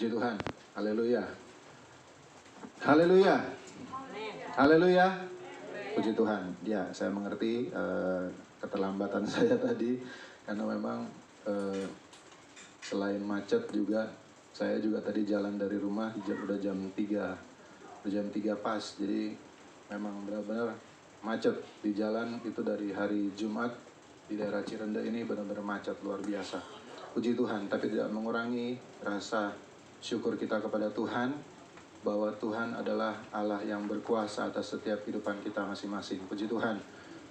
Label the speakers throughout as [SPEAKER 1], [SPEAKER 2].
[SPEAKER 1] Puji Tuhan. Haleluya. Haleluya. Haleluya. Puji Tuhan. Ya, saya mengerti keterlambatan saya tadi karena memang selain macet juga saya juga tadi jalan dari rumah udah jam 3. Jam 3 pas. Jadi memang benar-benar macet di jalan itu dari hari Jumat di daerah Cirende ini benar-benar macet luar biasa. Puji Tuhan, tapi tidak mengurangi rasa syukur kita kepada Tuhan bahwa Tuhan adalah Allah yang berkuasa atas setiap kehidupan kita masing-masing. Puji Tuhan.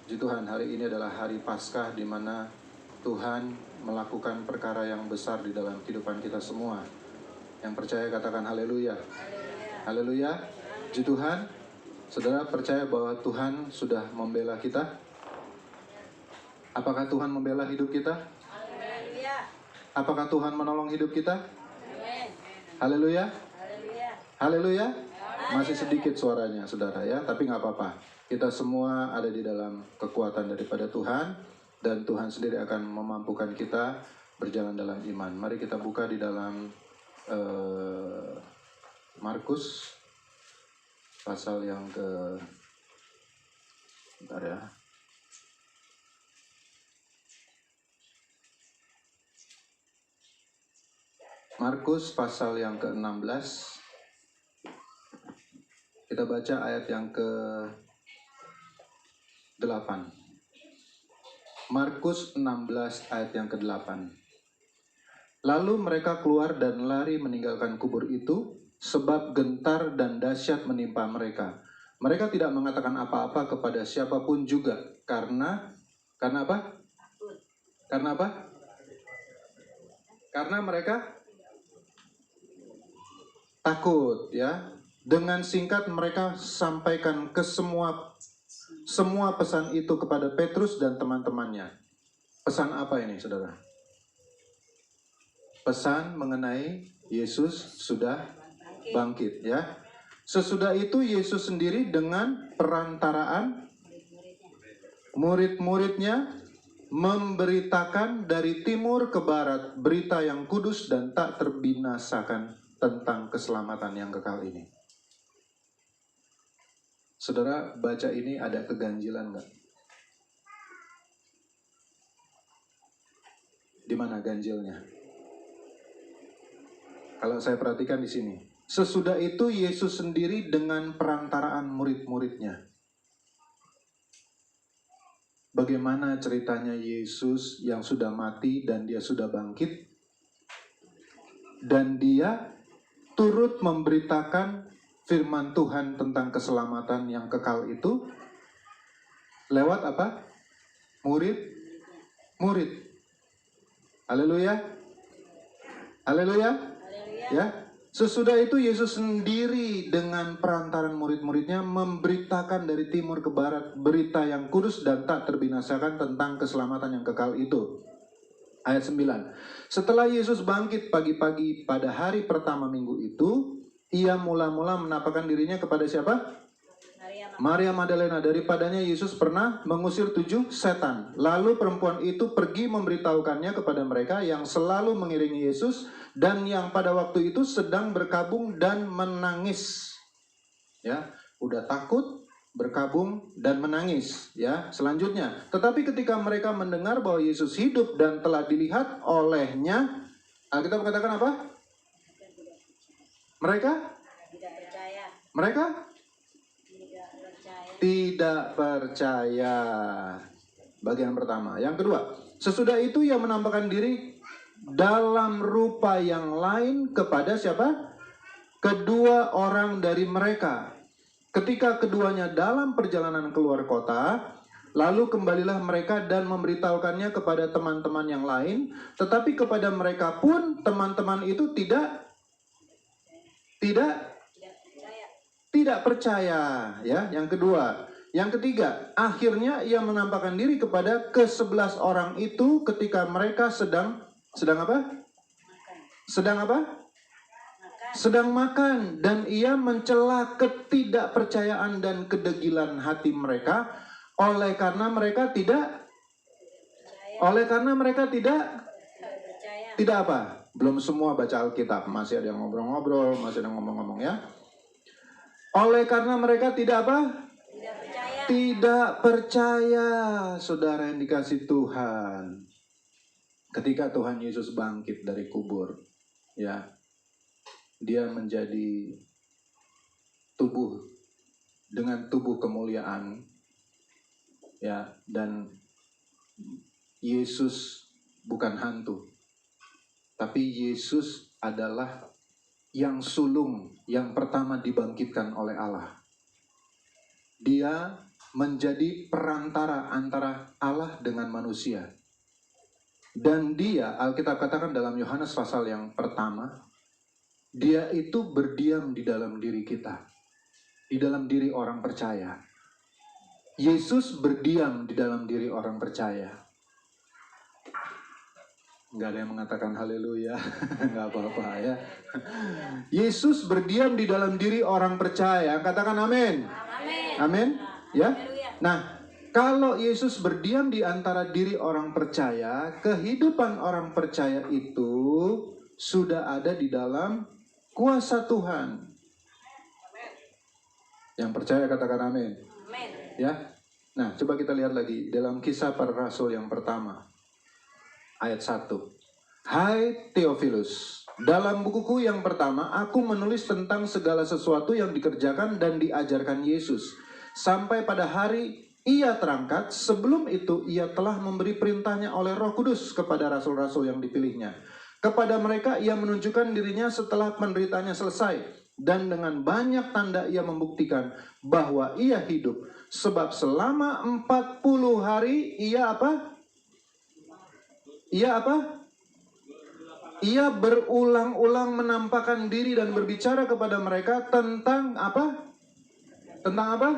[SPEAKER 1] Puji Tuhan, hari ini adalah hari Paskah di mana Tuhan melakukan perkara yang besar di dalam kehidupan kita semua. Yang percaya katakan haleluya. Haleluya. Puji Tuhan. Saudara percaya bahwa Tuhan sudah membela kita? Apakah Tuhan membela hidup kita? Apakah Tuhan menolong hidup kita? Haleluya. Haleluya. Masih sedikit suaranya saudara ya, tapi nggak apa-apa. Kita semua ada di dalam kekuatan daripada Tuhan, dan Tuhan sendiri akan memampukan kita berjalan dalam iman. Mari kita buka di dalam Markus pasal yang bentar ya. Markus pasal yang ke-16. Kita baca ayat yang ke-8. Markus 16 ayat yang ke-8. Lalu mereka keluar dan lari meninggalkan kubur itu, sebab gentar dan dahsyat menimpa mereka. Mereka tidak mengatakan apa-apa kepada siapapun juga. Karena apa? Karena apa? Karena mereka takut ya. Dengan singkat mereka sampaikan ke semua pesan itu kepada Petrus dan teman-temannya. Pesan apa ini, saudara? Pesan mengenai Yesus sudah bangkit ya. Sesudah itu Yesus sendiri dengan perantaraan murid-muridnya memberitakan dari timur ke barat berita yang kudus dan tak terbinasakan tentang keselamatan yang kekal ini. Saudara baca ini ada keganjilan nggak? Di mana ganjilnya? Kalau saya perhatikan di sini. Sesudah itu Yesus sendiri dengan perantaraan murid-muridnya. Bagaimana ceritanya Yesus yang sudah mati dan dia sudah bangkit, dan dia turut memberitakan firman Tuhan tentang keselamatan yang kekal itu lewat apa? Murid. Haleluya. Haleluya. Ya. Sesudah itu Yesus sendiri dengan perantaran murid-muridnya memberitakan dari timur ke barat berita yang kudus dan tak terbinasakan tentang keselamatan yang kekal itu. Ayat 9. Setelah Yesus bangkit pagi-pagi pada hari pertama minggu itu, ia mula-mula menampakkan dirinya kepada siapa? Maria Magdalena. Daripadanya Yesus pernah mengusir 7 setan. Lalu perempuan itu pergi memberitahukannya kepada mereka yang selalu mengiringi Yesus dan yang pada waktu itu sedang berkabung dan menangis. Ya, udah takut, berkabung dan menangis. Ya, selanjutnya. Tetapi ketika mereka mendengar bahwa Yesus hidup dan telah dilihat olehnya, Alkitab katakan apa? Mereka tidak percaya. Bagian pertama. Yang kedua, sesudah itu ia menampakkan diri dalam rupa yang lain kepada siapa? Kedua orang dari mereka. Ketika keduanya dalam perjalanan keluar kota, lalu kembalilah mereka dan memberitahukannya kepada teman-teman yang lain, tetapi kepada mereka pun teman-teman itu tidak percaya ya. Yang kedua. Yang ketiga, akhirnya ia menampakkan diri kepada ke-11 orang itu ketika mereka sedang apa? Sedang makan, dan ia mencela ketidakpercayaan dan kedegilan hati mereka oleh karena mereka tidak apa? Belum semua baca Alkitab, masih ada yang ngobrol-ngobrol, masih ada yang ngomong-ngomong ya. Oleh karena mereka tidak apa?
[SPEAKER 2] Tidak percaya.
[SPEAKER 1] Tidak percaya, saudara yang dikasih Tuhan. Ketika Tuhan Yesus bangkit dari kubur, ya, dia menjadi tubuh dengan tubuh kemuliaan, ya, dan Yesus bukan hantu, tapi Yesus adalah yang sulung yang pertama dibangkitkan oleh Allah. Dia menjadi perantara antara Allah dengan manusia. Dan dia, Alkitab katakan dalam Yohanes pasal yang pertama, dia itu berdiam di dalam diri kita, di dalam diri orang percaya. Yesus berdiam di dalam diri orang percaya. Nggak ada yang mengatakan haleluya, nggak apa-apa ya. Yesus berdiam di dalam diri orang percaya, katakan amin.
[SPEAKER 2] Amin.
[SPEAKER 1] Amin, ya.
[SPEAKER 2] Haleluya.
[SPEAKER 1] Nah, kalau Yesus berdiam di antara diri orang percaya, kehidupan orang percaya itu sudah ada di dalam kuasa Tuhan. Yang percaya katakan amin.
[SPEAKER 2] Amin.
[SPEAKER 1] Ya. Nah, coba kita lihat lagi dalam Kisah Para Rasul yang pertama, ayat 1. Hai Theophilus, dalam bukuku yang pertama aku menulis tentang segala sesuatu yang dikerjakan dan diajarkan Yesus sampai pada hari ia terangkat. Sebelum itu ia telah memberi perintahnya oleh Roh Kudus kepada rasul-rasul yang dipilihnya. Kepada mereka ia menunjukkan dirinya setelah penderitaannya selesai, dan dengan banyak tanda ia membuktikan bahwa ia hidup. Sebab selama 40 hari ia apa? Ia apa? Ia berulang-ulang menampakkan diri dan berbicara kepada mereka tentang apa? Tentang apa?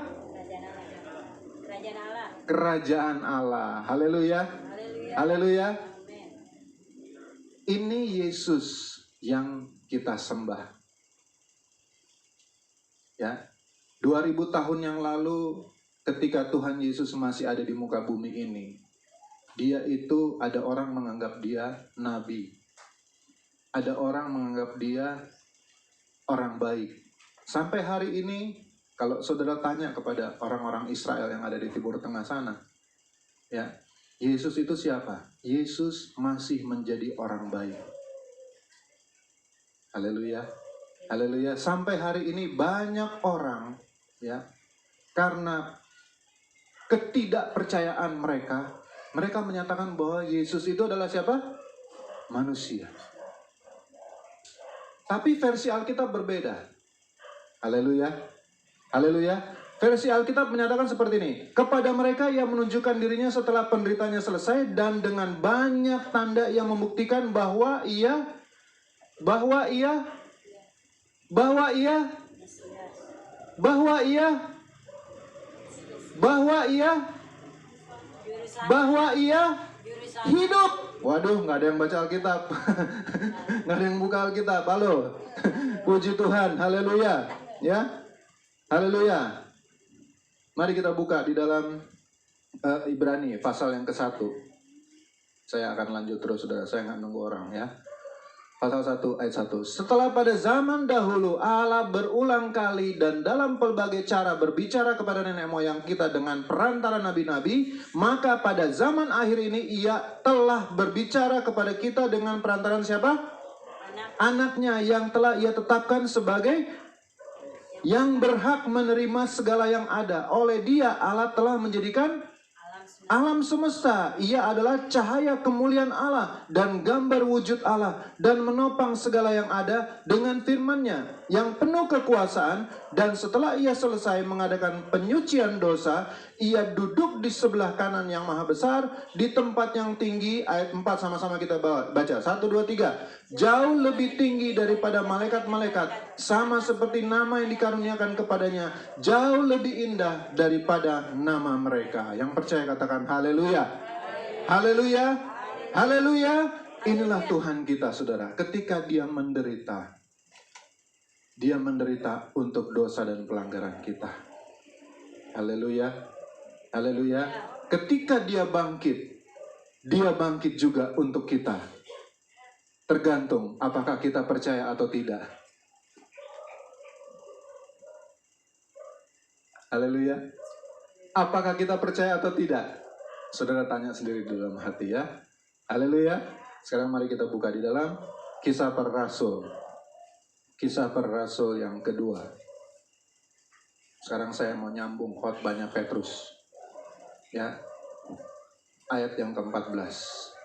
[SPEAKER 2] Kerajaan Allah.
[SPEAKER 1] Kerajaan Allah. Haleluya.
[SPEAKER 2] Haleluya.
[SPEAKER 1] Haleluya.
[SPEAKER 2] Amin.
[SPEAKER 1] Ini Yesus yang kita sembah. Ya. 2000 tahun yang lalu ketika Tuhan Yesus masih ada di muka bumi ini, dia itu ada orang menganggap dia nabi. Ada orang menganggap dia orang baik. Sampai hari ini, kalau saudara tanya kepada orang-orang Israel yang ada di Timur Tengah sana, ya, Yesus itu siapa? Yesus masih menjadi orang baik. Haleluya. Haleluya. Sampai hari ini banyak orang, ya, karena ketidakpercayaan mereka menyatakan bahwa Yesus itu adalah siapa? Manusia. Tapi versi Alkitab berbeda. Haleluya. Haleluya. Versi Alkitab menyatakan seperti ini. Kepada mereka ia menunjukkan dirinya setelah penderitaannya selesai, dan dengan banyak tanda ia membuktikan bahwa ia hidup. Waduh, nggak ada yang baca Alkitab. Nggak ada yang buka Alkitab. Halo. Puji Tuhan. Haleluya. Ya. Haleluya. Mari kita buka di dalam Ibrani pasal yang ke-1. Saya akan lanjut terus, saudara. Saya nggak nunggu orang ya. Pasal 1 ayat 1. Setelah pada zaman dahulu Allah berulang kali dan dalam pelbagai cara berbicara kepada nenek moyang kita dengan perantara nabi-nabi, maka pada zaman akhir ini ia telah berbicara kepada kita dengan perantaran siapa? Anaknya yang telah ia tetapkan sebagai yang berhak menerima segala yang ada. Oleh dia Allah telah menjadikan alam semesta. Ia adalah cahaya kemuliaan Allah dan gambar wujud Allah, dan menopang segala yang ada dengan firman-Nya yang penuh kekuasaan. Dan setelah ia selesai mengadakan penyucian dosa, ia duduk di sebelah kanan yang maha besar di tempat yang tinggi. Ayat 4 sama-sama kita baca. 1, 2, 3. Jauh lebih tinggi daripada malaikat-malaikat, sama seperti nama yang dikaruniakan kepadanya jauh lebih indah daripada nama mereka. Yang percaya katakan haleluya. Haleluya. Haleluya. Inilah Tuhan kita, saudara. Ketika dia menderita untuk dosa dan pelanggaran kita. Haleluya. Haleluya. Ketika dia bangkit juga untuk kita. Tergantung apakah kita percaya atau tidak. Haleluya. Apakah kita percaya atau tidak? Saudara tanya sendiri di dalam hati ya. Haleluya. Sekarang mari kita buka di dalam Kisah Para Rasul. Kisah Para Rasul yang kedua. Sekarang saya mau nyambung khotbahnya Petrus. Ya. Ayat yang ke-14.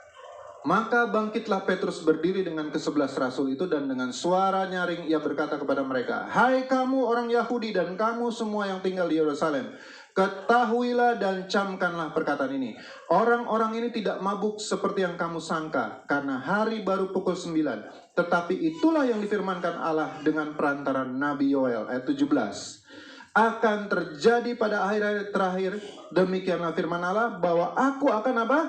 [SPEAKER 1] Maka bangkitlah Petrus berdiri dengan ke-11 rasul itu, dan dengan suara nyaring ia berkata kepada mereka, "Hai kamu orang Yahudi dan kamu semua yang tinggal di Yerusalem, ketahuilah dan camkanlah perkataan ini. Orang-orang ini tidak mabuk seperti yang kamu sangka, karena hari baru pukul 9. Tetapi itulah yang difirmankan Allah dengan perantaran Nabi Yoel." Ayat 17. Akan terjadi pada akhir-akhir terakhir, demikianlah firman Allah, bahwa aku akan apa?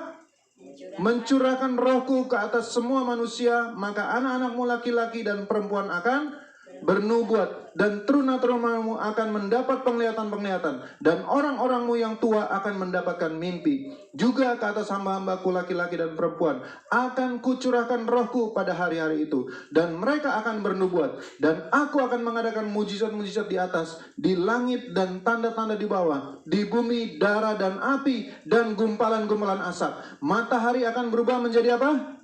[SPEAKER 1] Mencurahkan rohku ke atas semua manusia, maka anak-anakmu laki-laki dan perempuan akan bernubuat, dan teruna-terunamu akan mendapat penglihatan-penglihatan, dan orang-orangmu yang tua akan mendapatkan mimpi. Juga ke atas hamba-hambaku laki-laki dan perempuan akan kucurahkan rohku pada hari-hari itu, dan mereka akan bernubuat, dan aku akan mengadakan mujizat-mujizat di atas, di langit, dan tanda-tanda di bawah, di bumi, darah dan api, dan gumpalan-gumpalan asap. Matahari akan berubah menjadi apa?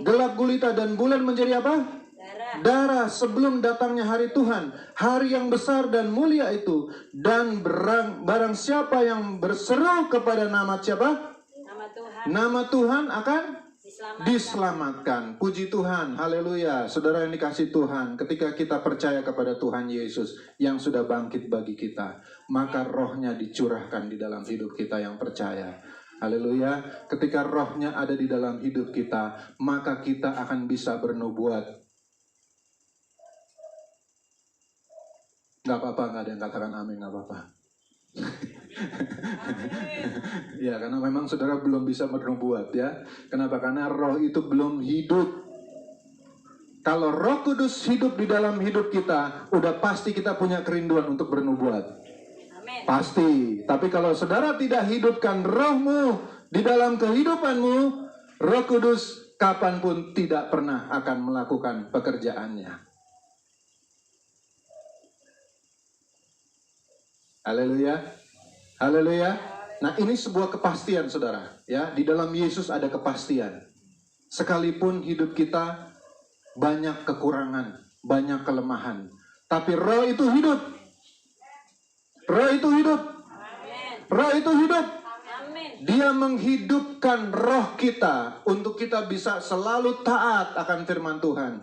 [SPEAKER 1] Gelap gulita, dan bulan menjadi apa? Darah, sebelum datangnya hari Tuhan, hari yang besar dan mulia itu. Dan barang siapa yang berseru kepada nama siapa? Nama Tuhan akan diselamatkan. Puji Tuhan, haleluya. Saudara yang dikasih Tuhan, ketika kita percaya kepada Tuhan Yesus yang sudah bangkit bagi kita, maka rohnya dicurahkan di dalam hidup kita yang percaya. Haleluya. Ketika rohnya ada di dalam hidup kita, maka kita akan bisa bernubuat. Nggak apa-apa, nggak ada yang katakan amin, nggak apa-apa. Ya, karena memang saudara belum bisa bernubuat ya. Kenapa? Karena roh itu belum hidup. Kalau Roh Kudus hidup di dalam hidup kita, udah pasti kita punya kerinduan untuk bernubuat. Amin. Pasti. Tapi kalau saudara tidak hidupkan rohmu di dalam kehidupanmu, Roh Kudus kapanpun tidak pernah akan melakukan pekerjaannya. Haleluya. Haleluya. Nah, ini sebuah kepastian saudara. Ya, di dalam Yesus ada kepastian. Sekalipun hidup kita banyak kekurangan, banyak kelemahan, tapi roh itu hidup. Roh itu hidup. Roh itu hidup. Dia menghidupkan roh kita untuk kita bisa selalu taat akan firman Tuhan.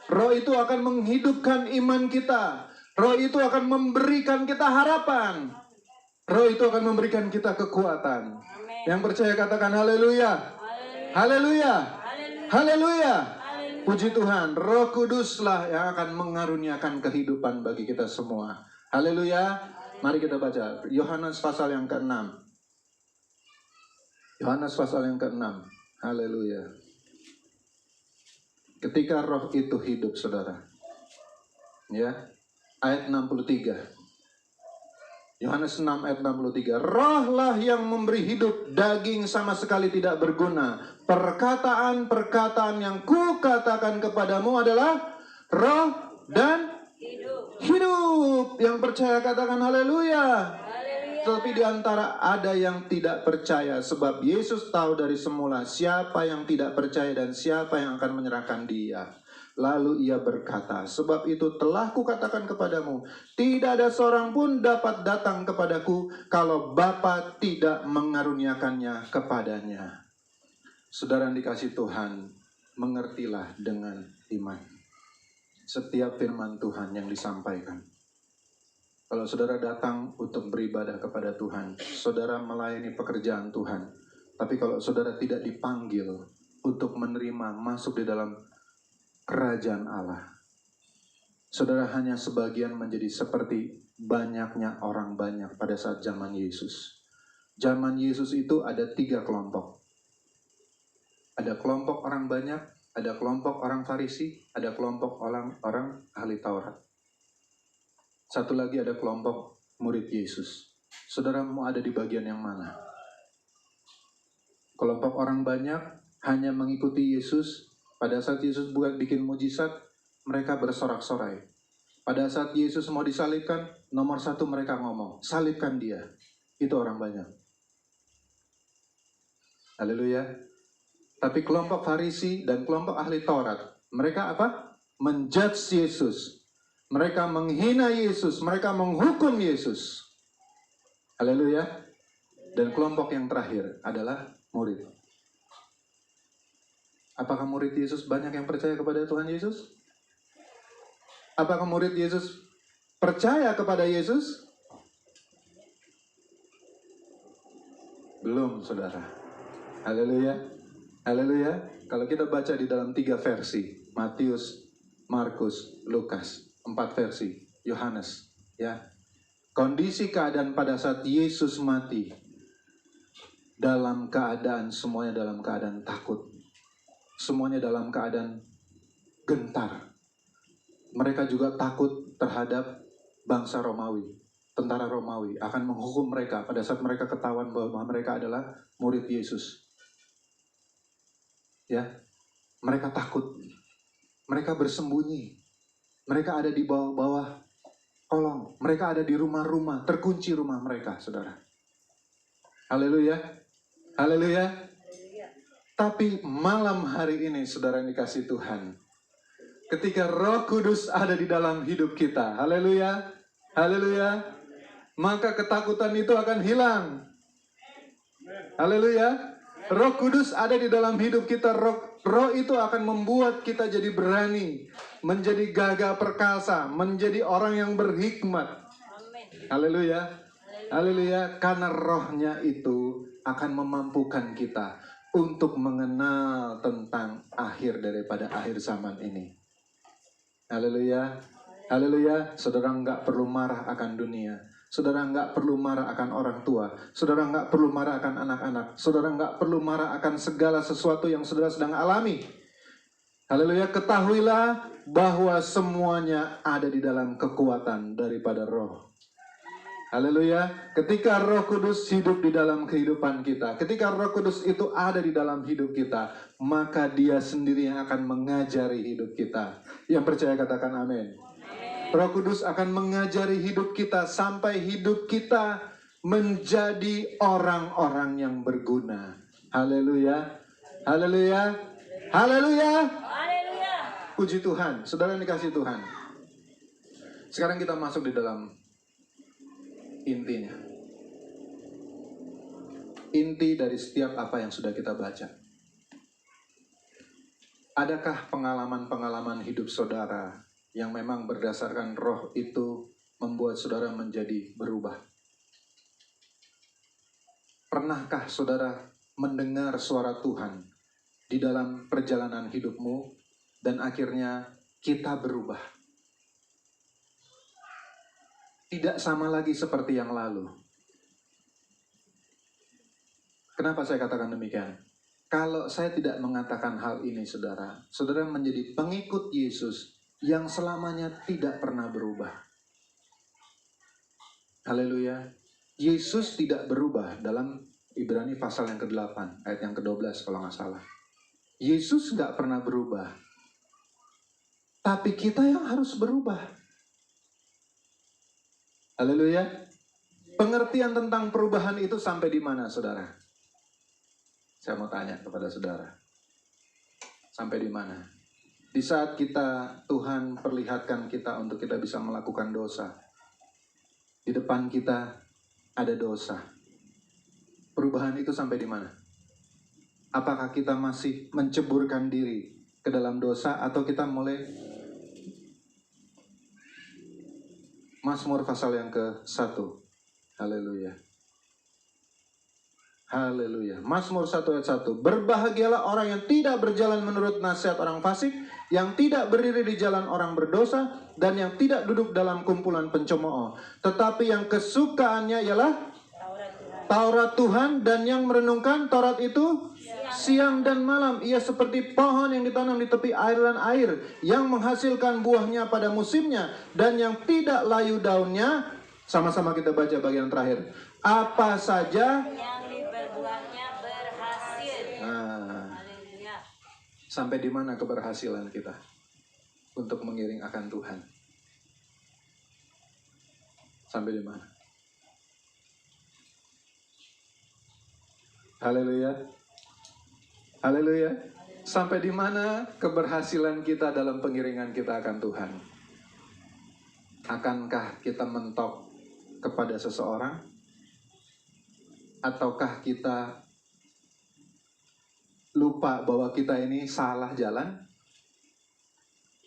[SPEAKER 1] Roh itu akan menghidupkan iman kita. Roh itu akan memberikan kita harapan. Roh itu akan memberikan kita kekuatan. Amen. Yang percaya katakan haleluya. Haleluya. Haleluya. Puji Tuhan, Roh Kuduslah yang akan mengaruniakan kehidupan bagi kita semua. Haleluya. Mari kita baca Yohanes pasal yang ke-6. Yohanes pasal yang ke-6. Haleluya. Ketika roh itu hidup, saudara. Ya. Ayat 63. Yohanes 6 ayat 63. Rohlah yang memberi hidup, daging sama sekali tidak berguna. Perkataan-perkataan yang kukatakan kepadamu adalah roh dan hidup. Yang percaya katakan haleluya. Tapi di antara ada yang tidak percaya, sebab Yesus tahu dari semula siapa yang tidak percaya dan siapa yang akan menyerahkan dia. Lalu ia berkata, sebab itu telah kukatakan kepadamu, tidak ada seorang pun dapat datang kepadaku kalau Bapa tidak mengaruniakannya kepadanya. Saudara yang dikasih Tuhan, mengertilah dengan iman setiap firman Tuhan yang disampaikan. Kalau saudara datang untuk beribadah kepada Tuhan, saudara melayani pekerjaan Tuhan. Tapi kalau saudara tidak dipanggil untuk menerima masuk di dalam kerajaan Allah, saudara hanya sebagian menjadi seperti banyaknya orang banyak pada saat zaman Yesus. Zaman Yesus itu ada 3 kelompok. Ada kelompok orang banyak, ada kelompok orang Farisi, ada kelompok orang ahli Taurat. Satu lagi ada kelompok murid Yesus. Saudara mau ada di bagian yang mana? Kelompok orang banyak hanya mengikuti Yesus, Pada saat Yesus buat bikin mujizat, mereka bersorak-sorai. Pada saat Yesus mau disalibkan, nomor satu mereka ngomong, salibkan dia. Itu orang banyak. Haleluya. Tapi kelompok Farisi dan kelompok ahli Taurat, mereka apa? Menjudge Yesus. Mereka menghina Yesus, mereka menghukum Yesus. Haleluya. Dan kelompok yang terakhir adalah murid. Apakah murid Yesus banyak yang percaya kepada Tuhan Yesus? Apakah murid Yesus percaya kepada Yesus? Belum, saudara. Haleluya. Haleluya. Kalau kita baca di dalam 3 versi, Matius, Markus, Lukas, 4 versi, Yohanes, ya. Kondisi keadaan pada saat Yesus mati, dalam keadaan semuanya dalam keadaan takut. Semuanya dalam keadaan gentar. Mereka juga takut terhadap bangsa Romawi. Tentara Romawi akan menghukum mereka pada saat mereka ketahuan bahwa mereka adalah murid Yesus. Ya, mereka takut. Mereka bersembunyi. Mereka ada di bawah-bawah kolong. Mereka ada di rumah-rumah, terkunci rumah mereka, saudara. Haleluya. Haleluya. Tapi malam hari ini, saudara yang dikasih Tuhan, ketika Roh Kudus ada di dalam hidup kita, haleluya, haleluya, maka ketakutan itu akan hilang. Haleluya. Roh Kudus ada di dalam hidup kita. Roh itu akan membuat kita jadi berani, menjadi gagah perkasa, menjadi orang yang berhikmat. Haleluya. Haleluya. Karena rohnya itu akan memampukan kita untuk mengenal tentang akhir daripada akhir zaman ini. Haleluya. Haleluya. Saudara nggak perlu marah akan dunia. Saudara nggak perlu marah akan orang tua. Saudara nggak perlu marah akan anak-anak. Saudara nggak perlu marah akan segala sesuatu yang saudara sedang alami. Haleluya. Ketahuilah bahwa semuanya ada di dalam kekuatan daripada Roh. Haleluya. Ketika Roh Kudus hidup di dalam kehidupan kita, ketika Roh Kudus itu ada di dalam hidup kita, maka Dia sendiri yang akan mengajari hidup kita. Yang percaya katakan amin. Roh Kudus akan mengajari hidup kita sampai hidup kita menjadi orang-orang yang berguna. Haleluya. Haleluya. Haleluya. Haleluya. Puji Tuhan. Saudara yang dikasih Tuhan. Sekarang kita masuk di dalam intinya. Inti dari setiap apa yang sudah kita baca. Adakah pengalaman-pengalaman hidup saudara yang memang berdasarkan Roh itu membuat saudara menjadi berubah? Pernahkah saudara mendengar suara Tuhan di dalam perjalanan hidupmu dan akhirnya kita berubah? Tidak sama lagi seperti yang lalu. Kenapa saya katakan demikian? Kalau saya tidak mengatakan hal ini, saudara, saudara menjadi pengikut Yesus yang selamanya tidak pernah berubah. Haleluya. Yesus tidak berubah dalam Ibrani pasal yang ke-8, ayat yang ke-12 kalau nggak salah. Yesus nggak pernah berubah. Tapi kita yang harus berubah. Haleluya. Pengertian tentang perubahan itu sampai di mana, saudara? Saya mau tanya kepada saudara. Sampai di mana? Di saat Tuhan perlihatkan kita untuk kita bisa melakukan dosa. Di depan kita ada dosa. Perubahan itu sampai di mana? Apakah kita masih menceburkan diri ke dalam dosa atau kita mulai Mazmur pasal yang ke-1. Haleluya. Haleluya. Mazmur 1 ayat 1. Berbahagialah orang yang tidak berjalan menurut nasihat orang fasik, yang tidak berdiri di jalan orang berdosa, dan yang tidak duduk dalam kumpulan pencemooh. Tetapi yang kesukaannya ialah Taurat Tuhan, dan yang merenungkan Taurat itu siang dan malam. Ia seperti pohon yang ditanam di tepi aliran air, yang menghasilkan buahnya pada musimnya, dan yang tidak layu daunnya. Sama-sama kita baca bagian terakhir. Apa saja
[SPEAKER 2] yang diperbuatnya berhasil.
[SPEAKER 1] Sampai di mana keberhasilan kita untuk mengiring akan Tuhan? Sampai di mana? Haleluya. Haleluya. Sampai di mana keberhasilan kita dalam pengiringan kita akan Tuhan? Akankah kita mentok kepada seseorang? Ataukah kita lupa bahwa kita ini salah jalan?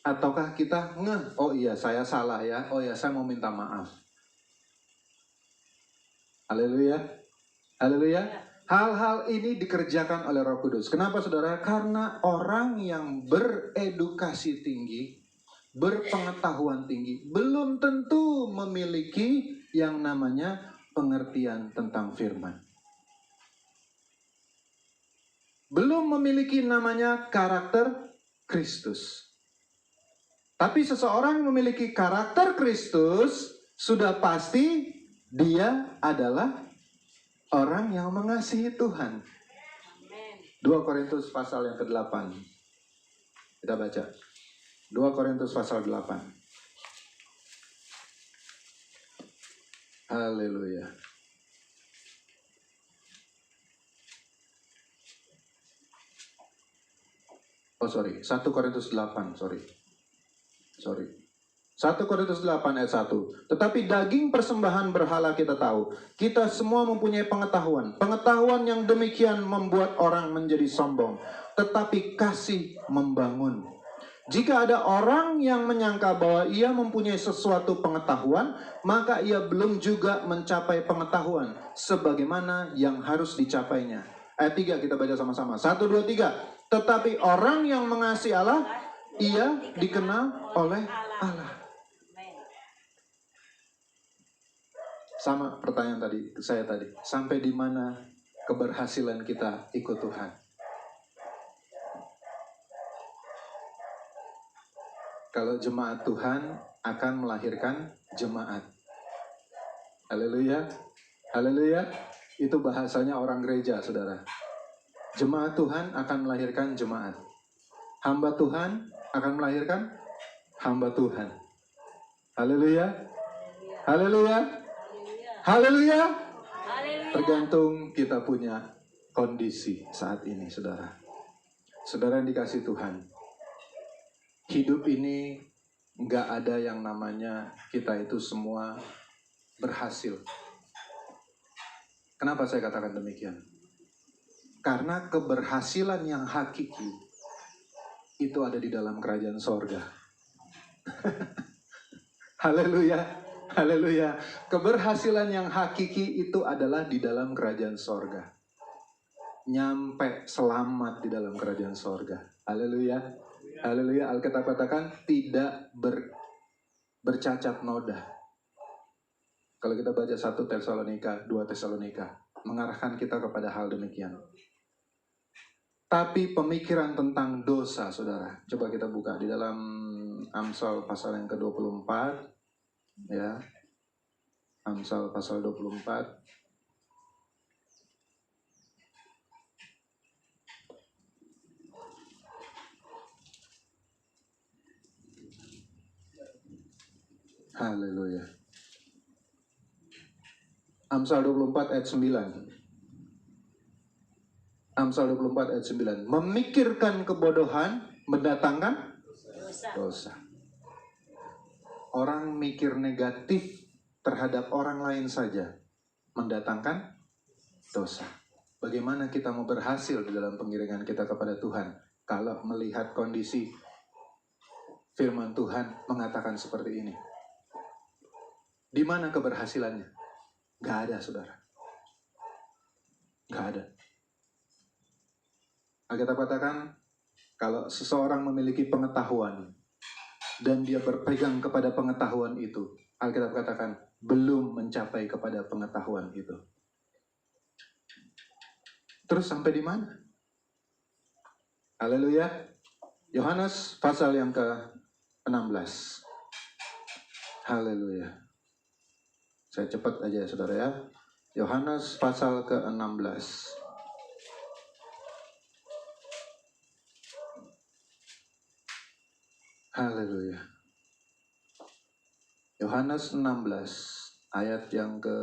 [SPEAKER 1] Ataukah kita oh iya saya salah ya, oh iya saya mau minta maaf. Haleluya. Haleluya. Hal-hal ini dikerjakan oleh Roh Kudus. Kenapa saudara? Karena orang yang beredukasi tinggi, berpengetahuan tinggi, belum tentu memiliki yang namanya pengertian tentang firman. Belum memiliki namanya karakter Kristus. Tapi seseorang yang memiliki karakter Kristus, sudah pasti dia adalah orang yang mengasihi Tuhan. 2 Korintus pasal yang ke-8. Kita baca. 2 Korintus pasal 8. Haleluya. Oh sorry, 1 Korintus 8, sorry. 1 Korintus 8 ayat 1. Tetapi daging persembahan berhala kita tahu. Kita semua mempunyai pengetahuan. Pengetahuan yang demikian membuat orang menjadi sombong. Tetapi kasih membangun. Jika ada orang yang menyangka bahwa ia mempunyai sesuatu pengetahuan, maka ia belum juga mencapai pengetahuan sebagaimana yang harus dicapainya. Ayat 3 kita baca sama-sama. 1, 2, 3. Tetapi orang yang mengasihi Allah, ia dikenal oleh Allah. Sama pertanyaan saya tadi. Sampai di mana keberhasilan kita ikut Tuhan? Kalau jemaat Tuhan akan melahirkan jemaat. Haleluya. Haleluya. Itu bahasanya orang gereja, saudara. Jemaat Tuhan akan melahirkan jemaat. Hamba Tuhan akan melahirkan hamba Tuhan. Haleluya. Haleluya. Haleluya. Tergantung kita punya kondisi saat ini, saudara. Saudara yang dikasih Tuhan. Hidup ini nggak ada yang namanya kita itu semua berhasil. Kenapa saya katakan demikian? Karena keberhasilan yang hakiki itu ada di dalam kerajaan sorga. Haleluya. Haleluya. Keberhasilan yang hakiki itu adalah di dalam kerajaan sorga. Nyampe selamat di dalam kerajaan sorga. Haleluya. Haleluya. Alkitab katakan tidak bercacat noda. Kalau kita baca 1 Tesalonika, 2 Tesalonika, mengarahkan kita kepada hal demikian. Tapi pemikiran tentang dosa, saudara. Coba kita buka di dalam Amsal pasal yang ke-24. Ya, Amsal pasal 24. Haleluya. Amsal 24 ayat 9. Amsal 24 ayat 9. Memikirkan kebodohan mendatangkan dosa. Orang mikir negatif terhadap orang lain saja mendatangkan dosa. Bagaimana kita mau berhasil di dalam pengiringan kita kepada Tuhan kalau melihat kondisi firman Tuhan mengatakan seperti ini? Di mana keberhasilannya? Gak ada, saudara. Gak ada. Alkitab katakan, kalau seseorang memiliki pengetahuan dan dia berpegang kepada pengetahuan itu, Alkitab katakan belum mencapai kepada pengetahuan itu. Terus sampai di mana? Haleluya. Yohanes pasal yang ke-16. Haleluya. Saya cepat aja ya, saudara ya. Yohanes pasal ke-16. Haleluya. Yohanes 16 ayat yang ke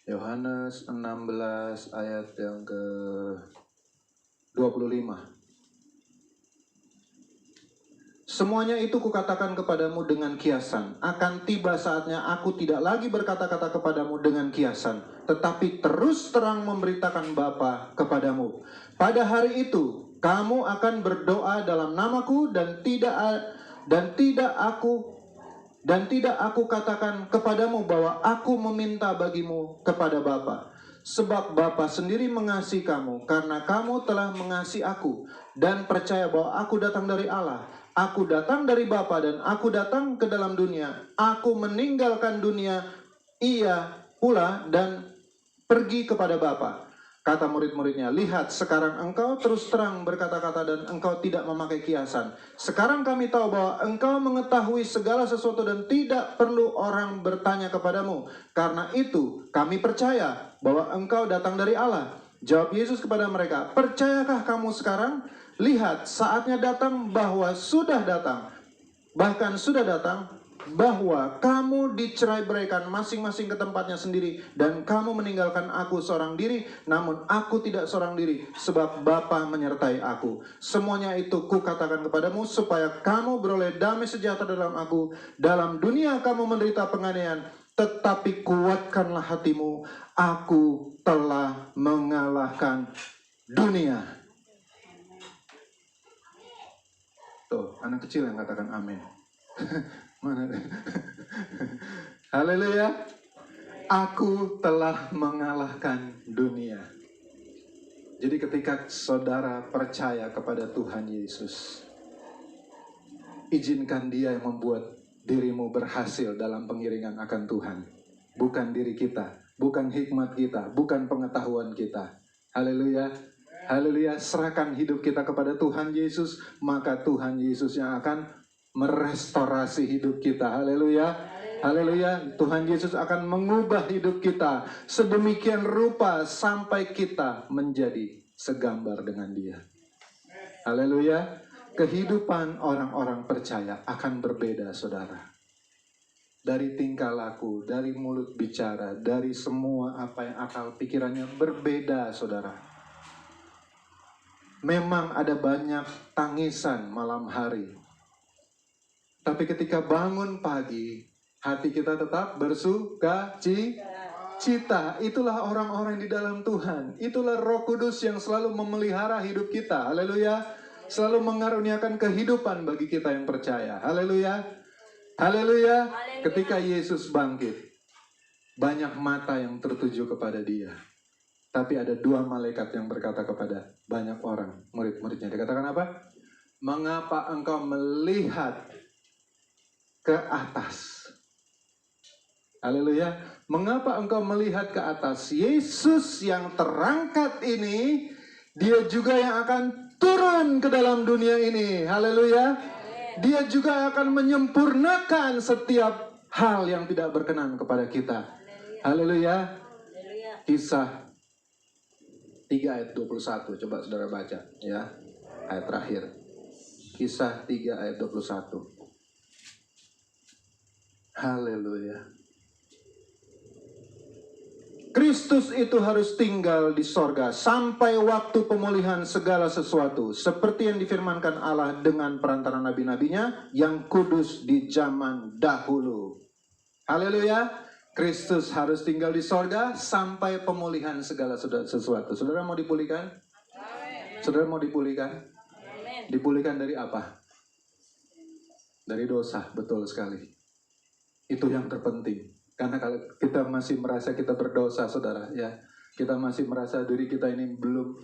[SPEAKER 1] Yohanes 16 ayat yang ke 25. Semuanya itu kukatakan kepadamu dengan kiasan. Akan tiba saatnya aku tidak lagi berkata-kata kepadamu dengan kiasan, tetapi terus terang memberitakan Bapa kepadamu. Pada hari itu kamu akan berdoa dalam namaku dan tidak aku katakan kepadamu bahwa aku meminta bagimu kepada Bapa. Sebab Bapa sendiri mengasihi kamu karena kamu telah mengasihi aku dan percaya bahwa aku datang dari Allah. Aku datang dari Bapa dan aku datang ke dalam dunia. Aku meninggalkan dunia, ia pula dan pergi kepada Bapa. Kata murid-muridnya, lihat sekarang engkau terus terang berkata-kata dan engkau tidak memakai kiasan. Sekarang kami tahu bahwa engkau mengetahui segala sesuatu dan tidak perlu orang bertanya kepadamu. Karena itu kami percaya bahwa engkau datang dari Allah. Jawab Yesus kepada mereka, percayakah kamu sekarang? Lihat saatnya datang bahwa sudah datang. Bahkan sudah datang bahwa kamu dicerai-beraikan masing-masing ke tempatnya sendiri dan kamu meninggalkan aku seorang diri, namun aku tidak seorang diri sebab Bapa menyertai aku. Semuanya itu kukatakan kepadamu supaya kamu beroleh damai sejahtera dalam aku. Dalam dunia kamu menderita penganiayaan, tetapi kuatkanlah hatimu, aku telah mengalahkan dunia. Tuh, anak kecil yang katakan amin. Mana? Haleluya. Aku telah mengalahkan dunia. Jadi ketika saudara percaya kepada Tuhan Yesus, izinkan Dia yang membuat dirimu berhasil dalam pengiringan akan Tuhan. Bukan diri kita, bukan hikmat kita, bukan pengetahuan kita. Haleluya. Haleluya, serahkan hidup kita kepada Tuhan Yesus, maka Tuhan Yesus yang akan merestorasi hidup kita. Haleluya. Haleluya, Tuhan Yesus akan mengubah hidup kita sedemikian rupa sampai kita menjadi segambar dengan Dia. Haleluya. Kehidupan orang-orang percaya akan berbeda, saudara. Dari tingkah laku, dari mulut bicara, dari semua apa yang akal pikirannya berbeda, saudara. Memang ada banyak tangisan malam hari. Tapi ketika bangun pagi, hati kita tetap bersuka cita. Itulah orang-orang di dalam Tuhan. Itulah Roh Kudus yang selalu memelihara hidup kita. Haleluya. Selalu mengaruniakan kehidupan bagi kita yang percaya. Haleluya. Haleluya. Ketika Yesus bangkit, banyak mata yang tertuju kepada Dia. Tapi ada dua malaikat yang berkata kepada banyak orang, murid-muridnya. Dikatakan apa? Mengapa engkau melihat ke atas? Haleluya. Mengapa engkau melihat ke atas? Yesus yang terangkat ini, Dia juga yang akan turun ke dalam dunia ini. Haleluya. Dia juga akan menyempurnakan setiap hal yang tidak berkenan kepada kita. Haleluya. Kisah 3 ayat 21, coba saudara baca ya, ayat terakhir. Kisah 3 ayat 21. Haleluya. Kristus itu harus tinggal di sorga sampai waktu pemulihan segala sesuatu, seperti yang difirmankan Allah dengan perantara nabi-nabinya yang kudus di zaman dahulu. Haleluya. Kristus harus tinggal di sorga sampai pemulihan segala sesuatu. Saudara mau dipulihkan? Saudara mau dipulihkan? Dipulihkan dari apa? Dari dosa, betul sekali. Itu yang terpenting. Karena kalau kita masih merasa kita berdosa, saudara, ya, kita masih merasa diri kita ini belum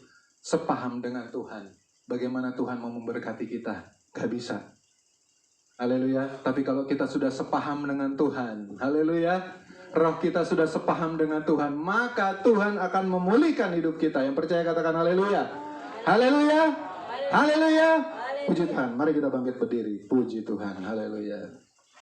[SPEAKER 1] sepaham dengan Tuhan. Bagaimana Tuhan mau memberkati kita? Gak bisa. Haleluya. Tapi kalau kita sudah sepaham dengan Tuhan, haleluya, roh kita sudah sepaham dengan Tuhan, maka Tuhan akan memulihkan hidup kita. Yang percaya katakan haleluya. Haleluya. Haleluya. Puji Tuhan. Mari kita bangkit berdiri. Puji Tuhan. Haleluya.